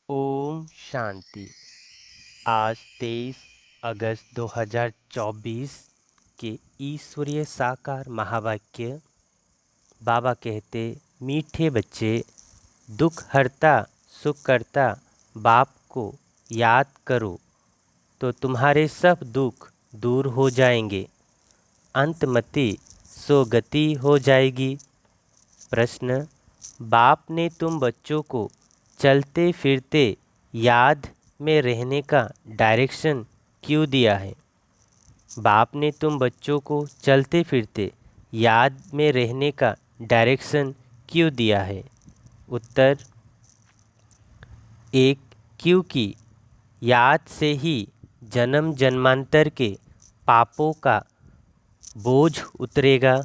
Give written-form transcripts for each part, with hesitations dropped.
ओम शांति। आज 23 अगस्त 2024 के ईश्वरीय साकार महावाक्य। बाबा कहते, मीठे बच्चे, दुख हरता सुख करता बाप को याद करो तो तुम्हारे सब दुख दूर हो जाएंगे। अंतमति सो गति हो जाएगी। प्रश्न, बाप ने तुम बच्चों को चलते फिरते याद में रहने का डायरेक्शन क्यों दिया है? बाप ने तुम बच्चों को चलते फिरते याद में रहने का डायरेक्शन क्यों दिया है? उत्तर एक, क्योंकि याद से ही जन्म जन्मांतर के पापों का बोझ उतरेगा।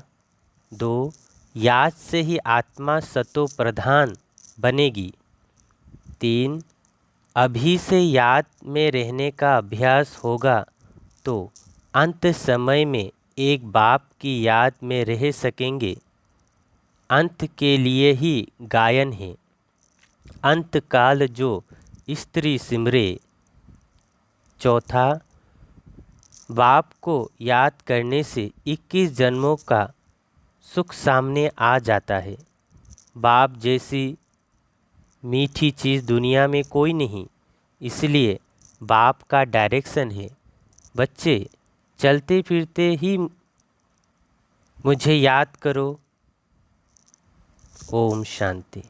दो, याद से ही आत्मा सतो प्रधान बनेगी। तीन, अभी से याद में रहने का अभ्यास होगा तो अंत समय में एक बाप की याद में रह सकेंगे। अंत के लिए ही गायन है। अंत काल जो स्त्री सिमरे। चौथा, बाप को याद करने से 21 जन्मों का सुख सामने आ जाता है। बाप जैसी मीठी चीज़ दुनिया में कोई नहीं, इसलिए बाप का डायरेक्शन है, बच्चे चलते फिरते ही मुझे याद करो। ओम शांति।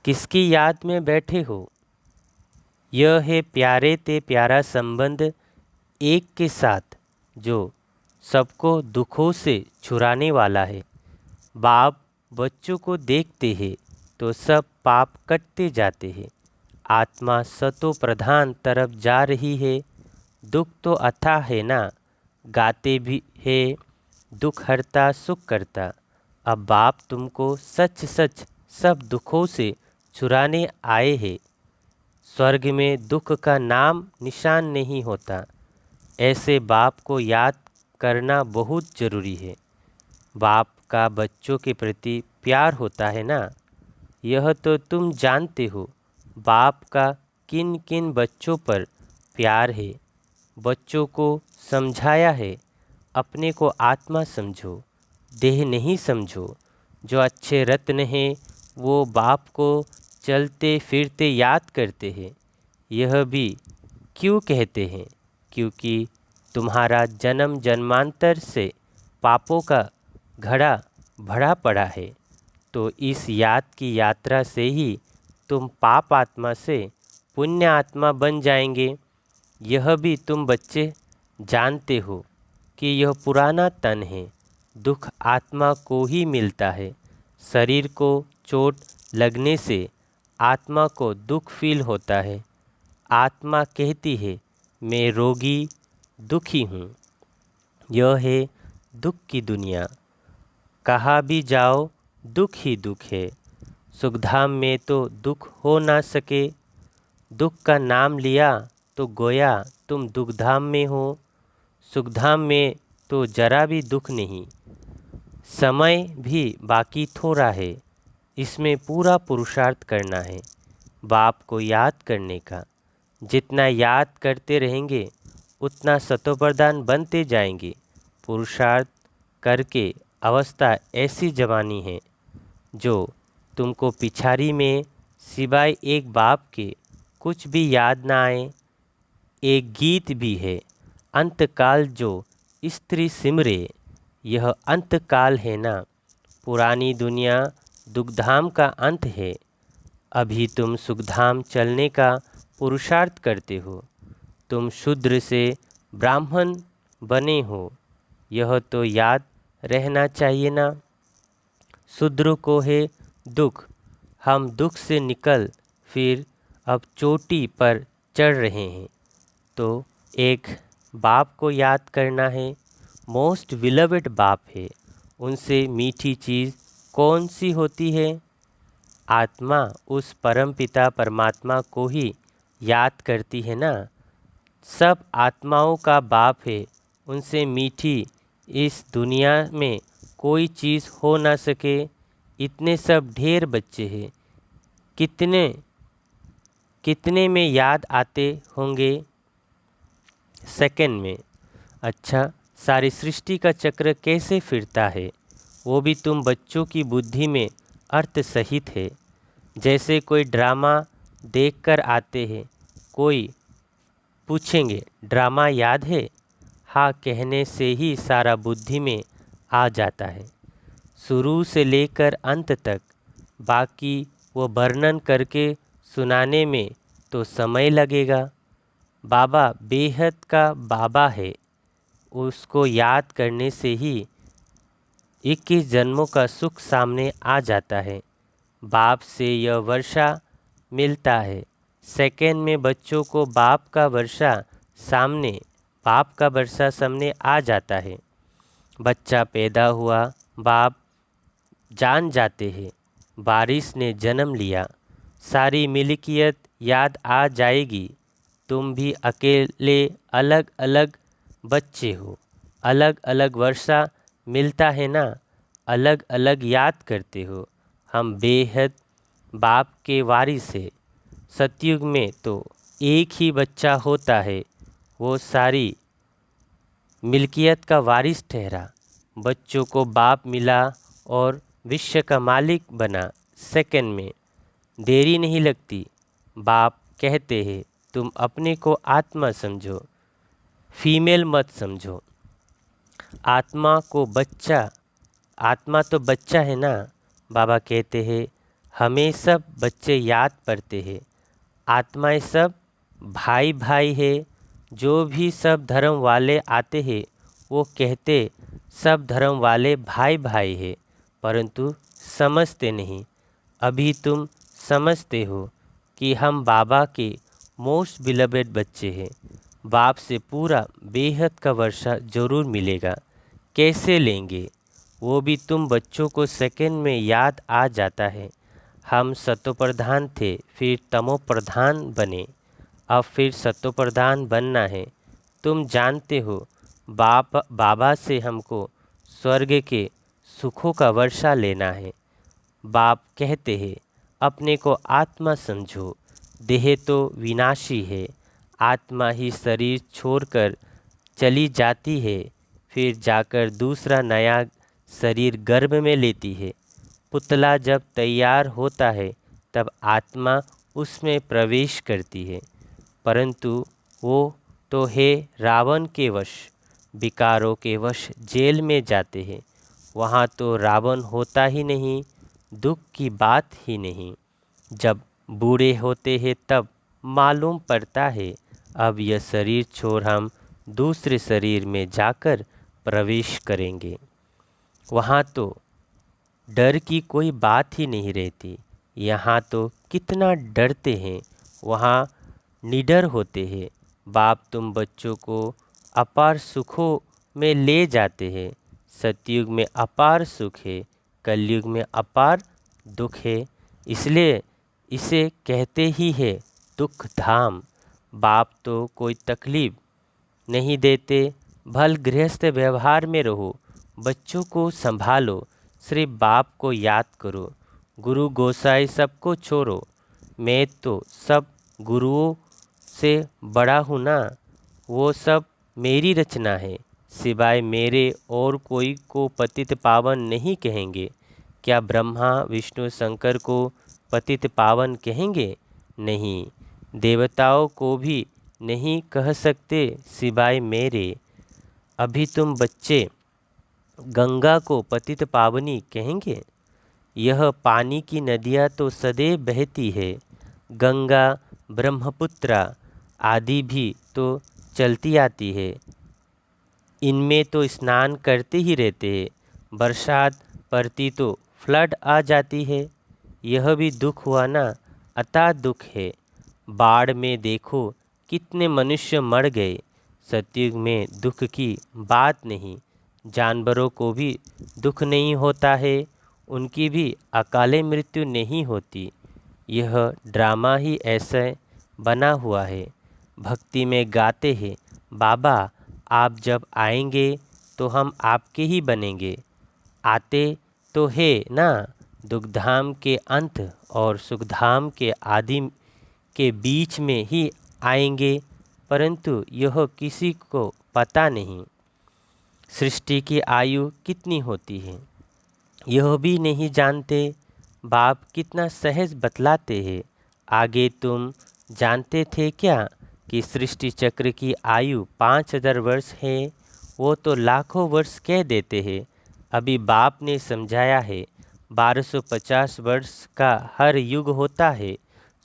किसकी याद में बैठे हो? यह है प्यारे ते प्यारा संबंध एक के साथ जो सबको दुखों से छुड़ाने वाला है। बाप बच्चों को देखते हैं तो सब पाप कटते जाते हैं। आत्मा सतो प्रधान तरफ जा रही है। दुख तो अथाह है ना, गाते भी है, दुख हरता सुख करता। अब बाप तुमको सच सच सब दुखों से छुड़ाने आए हैं। स्वर्ग में दुख का नाम निशान नहीं होता। ऐसे बाप को याद करना बहुत ज़रूरी है। बाप का बच्चों के प्रति प्यार होता है ना, यह तो तुम जानते हो। बाप का किन किन बच्चों पर प्यार है। बच्चों को समझाया है, अपने को आत्मा समझो, देह नहीं समझो। जो अच्छे रत्न हैं वो बाप को चलते फिरते याद करते हैं। यह भी क्यों कहते हैं? क्योंकि तुम्हारा जन्म जन्मांतर से पापों का घड़ा भरा पड़ा है। तो इस याद की यात्रा से ही तुम पाप आत्मा से पुण्य आत्मा बन जाएंगे। यह भी तुम बच्चे जानते हो कि यह पुराना तन है। दुख आत्मा को ही मिलता है। शरीर को चोट लगने से आत्मा को दुख फील होता है। आत्मा कहती है, मैं रोगी दुखी हूँ। यह है दुख की दुनिया। कहाँ भी जाओ दुख ही दुख है। सुखधाम में तो दुख हो ना सके। दुख का नाम लिया तो गोया तुम दुखधाम में हो। सुखधाम में तो जरा भी दुख नहीं। समय भी बाकी थोड़ा है, इसमें पूरा पुरुषार्थ करना है बाप को याद करने का। जितना याद करते रहेंगे उतना सतोप्रधान बनते जाएंगे। पुरुषार्थ करके अवस्था ऐसी जवानी है जो तुमको पिछाड़ी में सिवाय एक बाप के कुछ भी याद ना आए। एक गीत भी है, अंतकाल जो स्त्री सिमरे। यह अंतकाल है ना, पुरानी दुनिया दुखधाम का अंत है। अभी तुम सुखधाम चलने का पुरुषार्थ करते हो। तुम शूद्र से ब्राह्मण बने हो, यह तो याद रहना चाहिए ना। शूद्र को है दुख, हम दुख से निकल फिर अब चोटी पर चढ़ रहे हैं। तो एक बाप को याद करना है। मोस्ट बिलवेड बाप है। उनसे मीठी चीज़ कौन सी होती है? आत्मा उस परम पिता परमात्मा को ही याद करती है ना। सब आत्माओं का बाप है। उनसे मीठी इस दुनिया में कोई चीज़ हो ना सके। इतने सब ढेर बच्चे हैं, कितने कितने में याद आते होंगे? सेकंड में। अच्छा, सारी सृष्टि का चक्र कैसे फिरता है वो भी तुम बच्चों की बुद्धि में अर्थ सहित है। जैसे कोई ड्रामा देखकर आते हैं, कोई पूछेंगे ड्रामा याद है? हाँ कहने से ही सारा बुद्धि में आ जाता है, शुरू से लेकर अंत तक। बाकी वो वर्णन करके सुनाने में तो समय लगेगा। बाबा बेहद का बाबा है, उसको याद करने से ही 21 जन्मों का सुख सामने आ जाता है। बाप से यह वर्षा मिलता है। सेकंड में बच्चों को बाप का वर्षा सामने आ जाता है। बच्चा पैदा हुआ, बाप जान जाते हैं बारिश ने जन्म लिया। सारी मिल्कियत याद आ जाएगी। तुम भी अकेले अलग अलग बच्चे हो, अलग अलग वर्षा मिलता है ना, अलग अलग याद करते हो। हम बेहद बाप के वारिस है। सतयुग में तो एक ही बच्चा होता है, वो सारी मिल्कियत का वारिस ठहरा। बच्चों को बाप मिला और विश्व का मालिक बना। सेकंड में देरी नहीं लगती। बाप कहते हैं तुम अपने को आत्मा समझो, फीमेल मत समझो। आत्मा तो बच्चा है ना। बाबा कहते हैं हमें सब बच्चे याद पड़ते हैं। आत्माएं सब भाई भाई है। जो भी सब धर्म वाले आते हैं वो कहते सब धर्म वाले भाई भाई है, परंतु समझते नहीं। अभी तुम समझते हो कि हम बाबा के मोस्ट बिलवेड बच्चे हैं। बाप से पूरा बेहद का वर्षा जरूर मिलेगा। कैसे लेंगे वो भी तुम बच्चों को सेकंड में याद आ जाता है। हम सतोप्रधान थे, फिर तमोप्रधान बने, अब फिर सतोप्रधान बनना है। तुम जानते हो बाबा से हमको स्वर्ग के सुखों का वर्षा लेना है। बाप कहते हैं अपने को आत्मा समझो। देह तो विनाशी है, आत्मा ही शरीर छोड़कर चली जाती है, फिर जाकर दूसरा नया शरीर गर्भ में लेती है। पुतला जब तैयार होता है तब आत्मा उसमें प्रवेश करती है, परंतु वो तो है रावण के वश, विकारों के वश जेल में जाते हैं। वहाँ तो रावण होता ही नहीं, दुख की बात ही नहीं। जब बूढ़े होते हैं तब मालूम पड़ता है अब यह शरीर छोड़ हम दूसरे शरीर में जाकर प्रवेश करेंगे। वहाँ तो डर की कोई बात ही नहीं रहती। यहाँ तो कितना डरते हैं, वहाँ निडर होते हैं। बाप तुम बच्चों को अपार सुखों में ले जाते हैं। सतयुग में अपार सुख है, कलयुग में अपार दुख है, इसलिए इसे कहते ही है दुख धाम। बाप तो कोई तकलीफ नहीं देते। भल गृहस्थ व्यवहार में रहो, बच्चों को संभालो, सिर्फ बाप को याद करो। गुरु गोसाई सबको छोड़ो। मैं तो सब गुरुओं से बड़ा हूँ ना, वो सब मेरी रचना है। सिवाय मेरे और कोई को पतित पावन नहीं कहेंगे। क्या ब्रह्मा विष्णु शंकर को पतित पावन कहेंगे? नहीं, देवताओं को भी नहीं कह सकते सिवाय मेरे। अभी तुम बच्चे गंगा को पतित पावनी कहेंगे? यह पानी की नदियाँ तो सदैव बहती है। गंगा ब्रह्मपुत्रा आदि भी तो चलती आती है, इनमें तो स्नान करते ही रहते हैं। बरसात पड़ती तो फ्लड आ जाती है, यह भी दुख हुआ ना, अतः दुख है। बाढ़ में देखो कितने मनुष्य मर गए। सतयुग में दुख की बात नहीं। जानवरों को भी दुख नहीं होता है, उनकी भी अकाले मृत्यु नहीं होती। यह ड्रामा ही ऐसा बना हुआ है। भक्ति में गाते हैं बाबा आप जब आएंगे तो हम आपके ही बनेंगे। आते तो है ना, दुखधाम के अंत और सुखधाम के आदि के बीच में ही आएंगे, परंतु यह किसी को पता नहीं। सृष्टि की आयु कितनी होती है यह भी नहीं जानते। बाप कितना सहज बतलाते हैं। आगे तुम जानते थे क्या कि सृष्टि चक्र की आयु 5000 वर्ष है? वो तो लाखों वर्ष कह देते हैं। अभी बाप ने समझाया है 1250 वर्ष का हर युग होता है।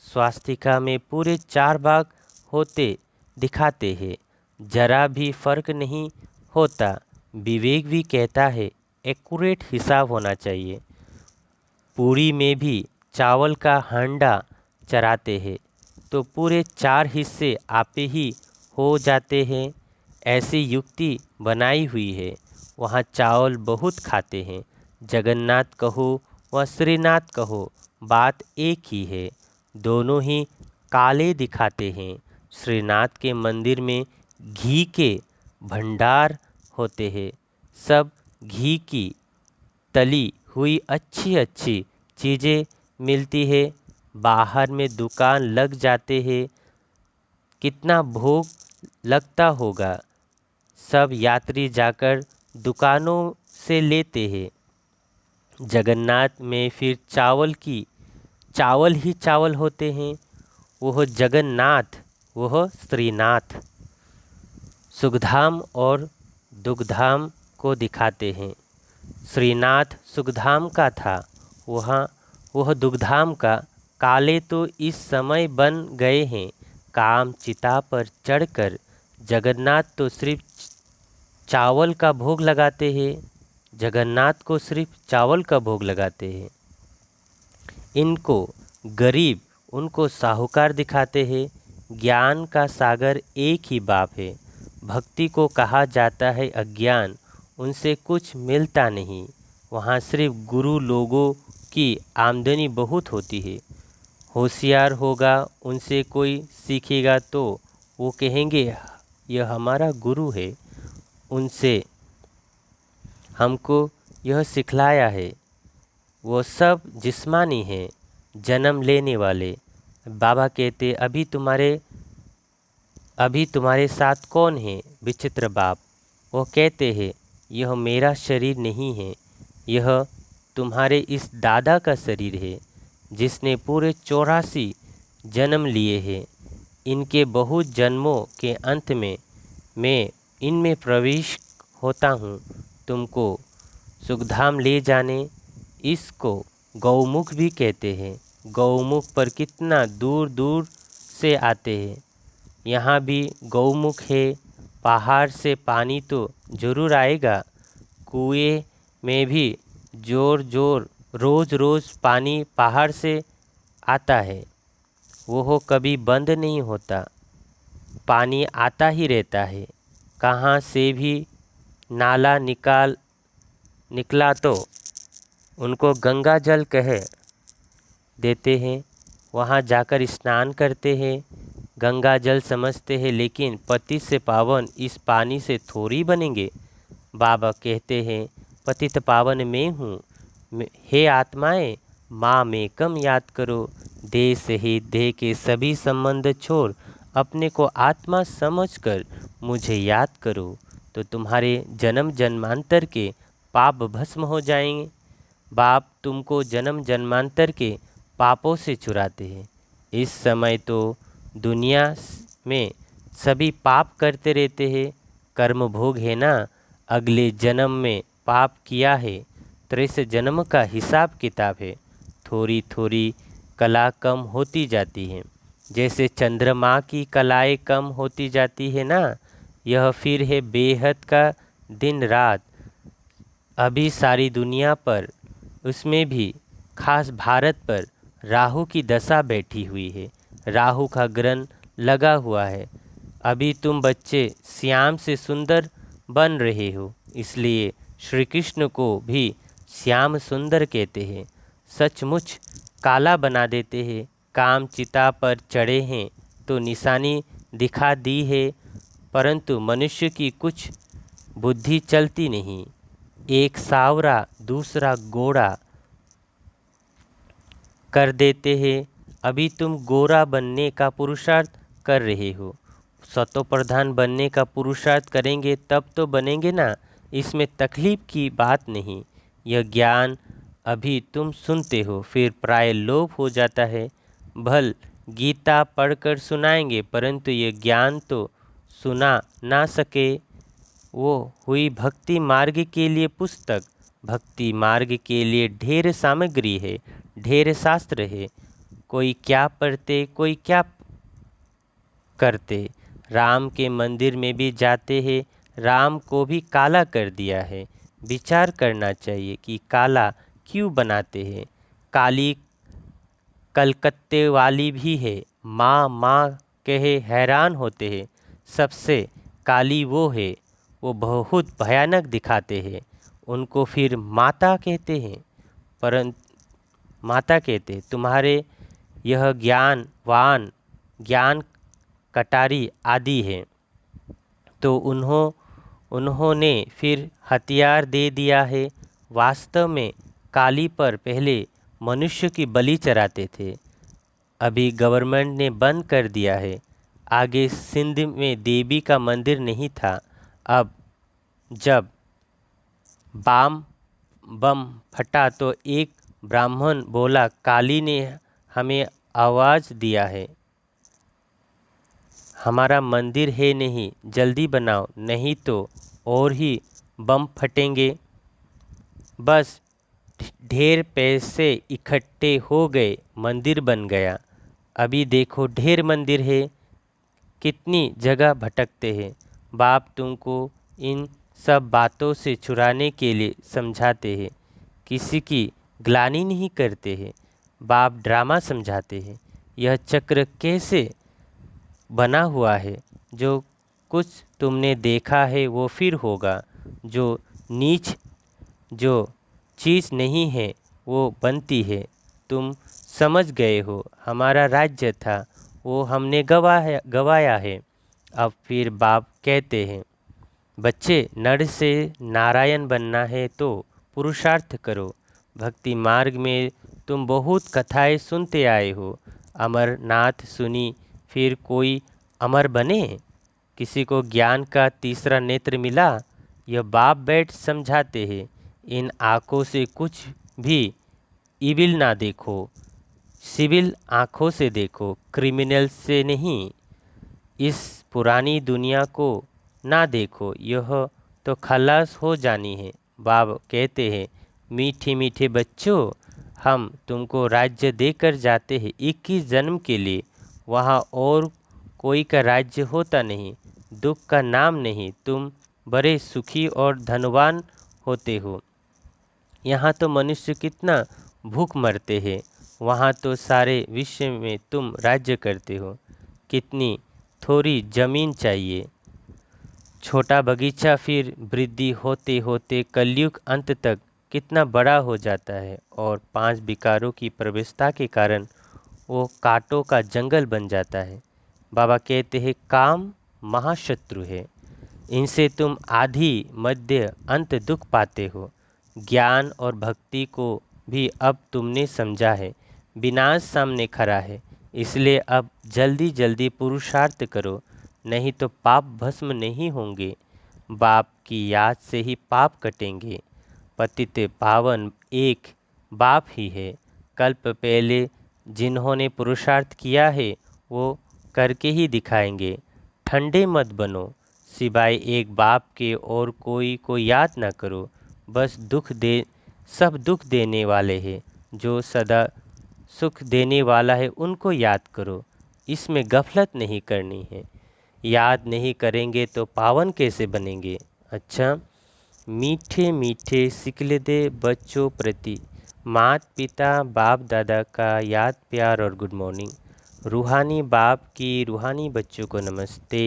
स्वास्तिका में पूरे 4 भाग होते दिखाते हैं, जरा भी फर्क नहीं होता। विवेक भी कहता है एक्यूरेट हिसाब होना चाहिए। पूरी में भी चावल का हांडा चराते हैं तो पूरे 4 हिस्से आपे ही हो जाते हैं। ऐसी युक्ति बनाई हुई है। वहाँ चावल बहुत खाते हैं। जगन्नाथ कहो व श्रीनाथ कहो, बात एक ही है। दोनों ही काले दिखाते हैं। श्रीनाथ के मंदिर में घी के भंडार होते हैं। सब घी की तली हुई अच्छी अच्छी चीज़ें मिलती है। बाहर में दुकान लग जाते हैं। कितना भोग लगता होगा। सब यात्री जाकर दुकानों से लेते हैं। जगन्नाथ में फिर चावल ही चावल होते हैं। वह जगन्नाथ, वह श्रीनाथ। सुखधाम और दुखधाम को दिखाते हैं। श्रीनाथ सुखधाम का था, वह दुखधाम का। काले तो इस समय बन गए हैं। काम चिता पर चढ़कर जगन्नाथ तो सिर्फ चावल का भोग लगाते हैं। जगन्नाथ को सिर्फ चावल का भोग लगाते हैं। इनको गरीब, उनको साहूकार दिखाते हैं। ज्ञान का सागर एक ही बाप है। भक्ति को कहा जाता है अज्ञान, उनसे कुछ मिलता नहीं। वहाँ सिर्फ गुरु लोगों की आमदनी बहुत होती है। होशियार होगा, उनसे कोई सीखेगा तो वो कहेंगे यह हमारा गुरु है, उनसे हमको यह सिखलाया है। वो सब जिस्मानी हैं, जन्म लेने वाले। बाबा कहते अभी तुम्हारे साथ कौन है? विचित्र बाप। वो कहते हैं यह मेरा शरीर नहीं है, यह तुम्हारे इस दादा का शरीर है जिसने पूरे 84 जन्म लिए हैं। इनके बहुत जन्मों के अंत में मैं इनमें प्रवेश होता हूँ तुमको सुखधाम ले जाने। इसको गौमुख भी कहते हैं। गौमुख पर कितना दूर दूर से आते हैं। यहाँ भी गौमुख है। पहाड़ से पानी तो ज़रूर आएगा। कुएं में भी रोज़ रोज़ पानी पहाड़ से आता है। वो कभी बंद नहीं होता, पानी आता ही रहता है। कहाँ से भी नाला निकला तो उनको गंगा जल कह देते हैं। वहाँ जाकर स्नान करते हैं, गंगा जल समझते हैं, लेकिन पतित से पावन इस पानी से थोड़ी बनेंगे। बाबा कहते हैं पतित पावन मैं हूँ। हे आत्माएं, माँ में कम याद करो। देह सहित देह के सभी संबंध छोड़ अपने को आत्मा समझकर मुझे याद करो, तो तुम्हारे जन्म जन्मांतर के पाप भस्म हो जाएंगे। बाप तुमको जन्म जन्मांतर के पापों से छुड़ाते हैं। इस समय तो दुनिया में सभी पाप करते रहते हैं। कर्म भोग है ना। अगले जन्म में पाप किया है, 23 जन्म का हिसाब किताब है। थोड़ी थोड़ी कला कम होती जाती है, जैसे चंद्रमा की कलाएं कम होती जाती है ना। यह फिर है बेहद का दिन रात। अभी सारी दुनिया पर, उसमें भी खास भारत पर राहु की दशा बैठी हुई है। राहु का ग्रहण लगा हुआ है। अभी तुम बच्चे श्याम से सुंदर बन रहे हो, इसलिए श्री कृष्ण को भी श्याम सुंदर कहते हैं। सचमुच काला बना देते हैं। काम चिता पर चढ़े हैं तो निशानी दिखा दी है, परंतु मनुष्य की कुछ बुद्धि चलती नहीं। एक सावरा दूसरा गोरा कर देते हैं। अभी तुम गोरा बनने का पुरुषार्थ कर रहे हो। सतो प्रधान बनने का पुरुषार्थ करेंगे तब तो बनेंगे ना, इसमें तकलीफ की बात नहीं। यह ज्ञान अभी तुम सुनते हो, फिर प्राय लोभ हो जाता है। भल गीता पढ़कर सुनाएंगे, परंतु ये ज्ञान तो सुना ना सके। वो हुई भक्ति मार्ग के लिए पुस्तक। भक्ति मार्ग के लिए ढेर सामग्री है, ढेर शास्त्र है। कोई क्या पढ़ते, कोई क्या करते। राम के मंदिर में भी जाते हैं, राम को भी काला कर दिया है। विचार करना चाहिए कि काला क्यों बनाते हैं। काली कलकत्ते वाली भी है, माँ माँ कहे हैरान होते हैं। सबसे काली वो है, वो बहुत भयानक दिखाते हैं। उनको फिर माता कहते हैं, परंतु माता कहते तुम्हारे यह ज्ञानवान ज्ञान कटारी आदि है। तो उन्होंने फिर हथियार दे दिया है। वास्तव में काली पर पहले मनुष्य की बलि चढ़ाते थे, अभी गवर्नमेंट ने बंद कर दिया है। आगे सिंध में देवी का मंदिर नहीं था। अब जब बाम बम फटा तो एक ब्राह्मण बोला, काली ने हमें आवाज़ दिया है, हमारा मंदिर है नहीं, जल्दी बनाओ नहीं तो और ही बम फटेंगे। बस ढेर पैसे इकट्ठे हो गए, मंदिर बन गया। अभी देखो ढेर मंदिर है, कितनी जगह भटकते हैं। बाप तुमको इन सब बातों से छुड़ाने के लिए समझाते हैं, किसी की ग्लानि नहीं करते हैं। बाप ड्रामा समझाते हैं। यह चक्र कैसे बना हुआ है, जो कुछ तुमने देखा है वो फिर होगा। जो नीच जो चीज़ नहीं है वो बनती है। तुम समझ गए हो, हमारा राज्य था वो हमने गवाया है। अब फिर बाप कहते हैं, बच्चे नर से नारायण बनना है तो पुरुषार्थ करो। भक्ति मार्ग में तुम बहुत कथाएं सुनते आए हो। अमरनाथ सुनी, फिर कोई अमर बने? किसी को ज्ञान का तीसरा नेत्र मिला? यह बाप बैठ समझाते हैं। इन आँखों से कुछ भी इविल ना देखो, सिविल आँखों से देखो, क्रिमिनल से नहीं। इस पुरानी दुनिया को ना देखो, यह तो खलास हो जानी है। बाप कहते हैं, मीठे मीठे बच्चों, हम तुमको राज्य देकर जाते हैं 21 जन्म के लिए। वहाँ और कोई का राज्य होता नहीं, दुख का नाम नहीं, तुम बड़े सुखी और धनवान होते हो। यहाँ तो मनुष्य कितना भूख मरते हैं, वहाँ तो सारे विश्व में तुम राज्य करते हो। कितनी थोड़ी जमीन चाहिए, छोटा बगीचा, फिर वृद्धि होते होते कलयुग अंत तक कितना बड़ा हो जाता है। और 5 विकारों की प्रवेशता के कारण वो कांटों का जंगल बन जाता है। बाबा कहते हैं, काम महाशत्रु है, इनसे तुम आदि मध्य अंत दुख पाते हो। ज्ञान और भक्ति को भी अब तुमने समझा है, विनाश सामने खड़ा है, इसलिए अब जल्दी जल्दी पुरुषार्थ करो, नहीं तो पाप भस्म नहीं होंगे। बाप की याद से ही पाप कटेंगे। पतित पावन एक बाप ही है। कल्प पहले जिन्होंने पुरुषार्थ किया है वो करके ही दिखाएंगे। ठंडे मत बनो, सिवाय एक बाप के और कोई को याद ना करो। बस सब दुख देने वाले हैं, जो सदा सुख देने वाला है उनको याद करो। इसमें गफलत नहीं करनी है। याद नहीं करेंगे तो पावन कैसे बनेंगे? अच्छा, मीठे मीठे सिकलदे बच्चों प्रति माता पिता बाप दादा का याद प्यार और गुड मॉर्निंग। रूहानी बाप की रूहानी बच्चों को नमस्ते।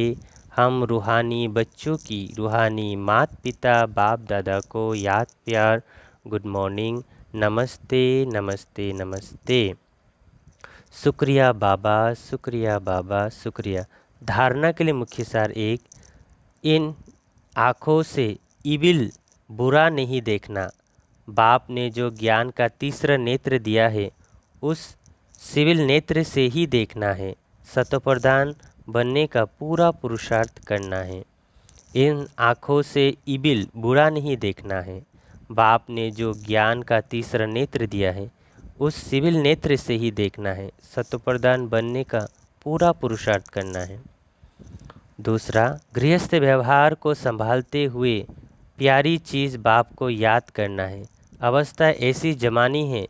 हम रूहानी बच्चों की रूहानी माता पिता बाप दादा को याद प्यार गुड मॉर्निंग, नमस्ते नमस्ते नमस्ते। शुक्रिया बाबा, शुक्रिया बाबा, शुक्रिया। धारणा के लिए मुख्य सार एक, इन आँखों से इविल बुरा नहीं देखना। बाप ने जो ज्ञान का तीसरा नेत्र दिया है, उस सिविल नेत्र से ही देखना है। सतोप्रधान बनने का पूरा पुरुषार्थ करना है। इन आँखों से इबिल बुरा नहीं देखना है। बाप ने जो ज्ञान का तीसरा नेत्र दिया है उस सिविल नेत्र से ही देखना है। सतोप्रधान बनने का पूरा पुरुषार्थ करना है। दूसरा, गृहस्थ व्यवहार को संभालते हुए प्यारी चीज़ बाप को याद करना है। अवस्था ऐसी जमानी है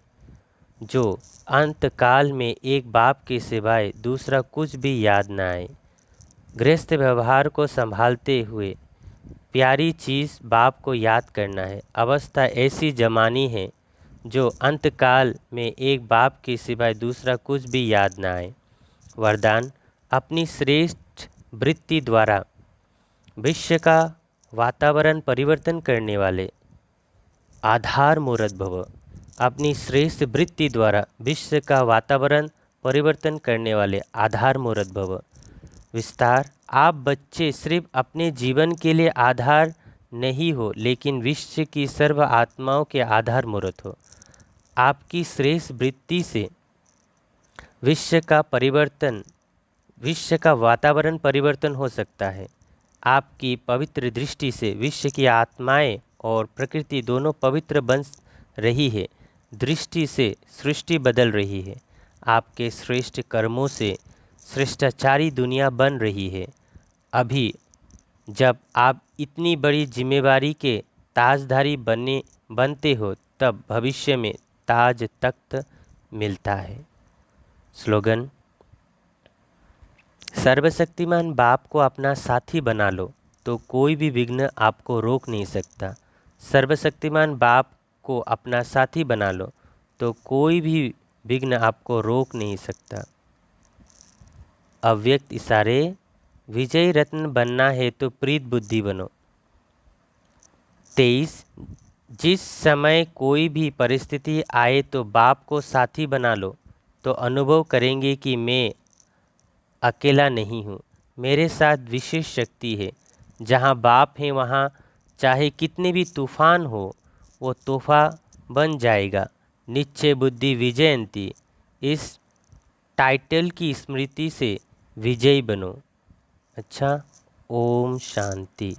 जो अंतकाल में एक बाप के सिवाय दूसरा कुछ भी याद न आए। गृहस्थ व्यवहार को संभालते हुए प्यारी चीज़ बाप को याद करना है। अवस्था ऐसी जमानी है जो अंतकाल में एक बाप के सिवाय दूसरा कुछ भी याद न आए। वरदान, अपनी श्रेष्ठ वृत्ति द्वारा विश्व का वातावरण परिवर्तन करने वाले आधार मूर्त भव। अपनी श्रेष्ठ वृत्ति द्वारा विश्व का वातावरण परिवर्तन करने वाले आधार मूर्त भव। विस्तार, आप बच्चे सिर्फ अपने जीवन के लिए आधार नहीं हो लेकिन विश्व की सर्व आत्माओं के आधार मूर्त हो। आपकी श्रेष्ठ वृत्ति से विश्व का वातावरण परिवर्तन हो सकता है। आपकी पवित्र दृष्टि से विश्व की आत्माएं और प्रकृति दोनों पवित्र बन रही है। दृष्टि से सृष्टि बदल रही है। आपके श्रेष्ठ कर्मों से श्रेष्ठाचारी दुनिया बन रही है। अभी जब आप इतनी बड़ी जिम्मेवारी के ताजधारी बनते हो तब भविष्य में ताज तख्त मिलता है। स्लोगन, सर्वशक्तिमान बाप को अपना साथी बना लो तो कोई भी विघ्न आपको रोक नहीं सकता। सर्वशक्तिमान बाप को अपना साथी बना लो तो कोई भी विघ्न आपको रोक नहीं सकता। अव्यक्त इशारे, विजयी रत्न बनना है तो प्रीत बुद्धि बनो। 23, जिस समय कोई भी परिस्थिति आए तो बाप को साथी बना लो तो अनुभव करेंगे कि मैं अकेला नहीं हूँ। मेरे साथ विशेष शक्ति है। जहाँ बाप है वहाँ चाहे कितने भी तूफान हो वो तूफान बन जाएगा। निश्चय बुद्धि विजयंती, इस टाइटल की स्मृति से विजयी बनो। अच्छा, ओम शांति।